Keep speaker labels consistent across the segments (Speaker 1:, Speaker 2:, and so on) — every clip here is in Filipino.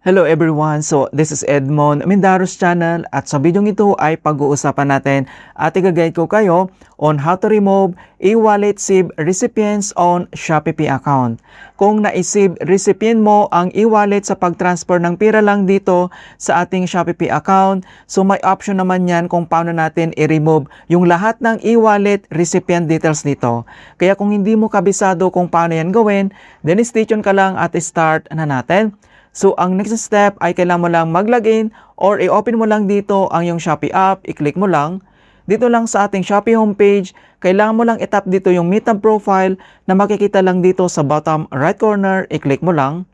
Speaker 1: Hello everyone! So, this is Edmond Mindaros channel at sa video ito ay pag-uusapan natin at i-guide ko kayo on how to remove e-wallet SIB recipients on Shopee Pay account. Kung na-SIB recipient mo ang e-wallet sa pag-transfer ng pera lang dito sa ating Shopee Pay account, so may option naman yan kung paano natin i-remove yung lahat ng e-wallet recipient details dito. Kaya kung hindi mo kabisado kung paano yan gawin, then stay tuned ka lang at start na natin. So, ang next step ay kailangan mo lang mag-login or i-open mo lang dito ang yung Shopee app, i-click mo lang. Dito lang sa ating Shopee homepage, kailangan mo lang i-tap dito yung Meet and Profile na makikita lang dito sa bottom right corner, i-click mo lang.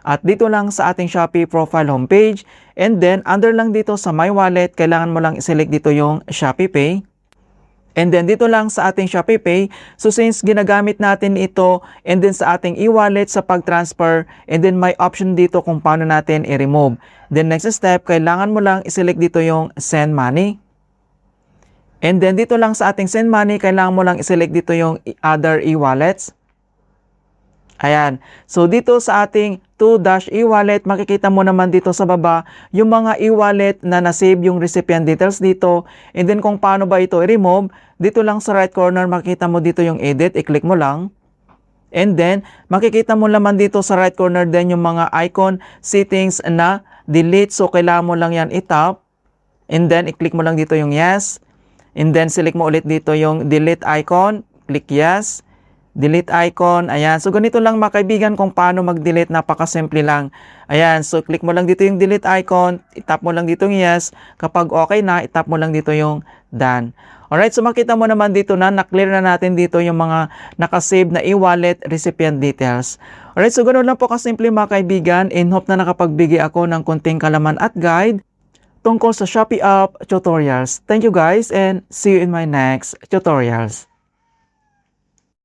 Speaker 1: At dito lang sa ating Shopee profile homepage, and then under lang dito sa My Wallet, kailangan mo lang i-select dito yung Shopee Pay. And then dito lang sa ating Shopee Pay, so since ginagamit natin ito and then sa ating e-wallet sa pag-transfer, and then may option dito kung paano natin i-remove. Then next step, kailangan mo lang i-select dito yung Send Money. And then dito lang sa ating Send Money, kailangan mo lang i-select dito yung Other e-wallets. Ayan. So, dito sa ating 2-e-wallet, makikita mo naman dito sa baba yung mga e-wallet na na-save yung recipient details dito. And then, kung paano ba ito i-remove, dito lang sa right corner, makikita mo dito yung edit. I-click mo lang. And then, makikita mo naman dito sa right corner din yung mga icon settings na delete. So, kailangan mo lang yan i-tap. And then, i-click mo lang dito yung yes. And then, select mo ulit dito yung delete icon. Click yes. Delete icon, ayan. So, ganito lang mga kaibigan kung paano mag-delete. Napaka-simple lang. Ayan, so click mo lang dito yung delete icon, itap mo lang dito yung yes. Kapag okay na, itap mo lang dito yung done. Alright, so makita mo naman dito na na-clear na natin dito yung mga nakasave na e-wallet recipient details. Alright, so ganoon lang po kasimple mga kaibigan. In hope na nakapagbigay ako ng konting kalaman at guide tungkol sa Shopee app tutorials. Thank you guys and see you in my next tutorials.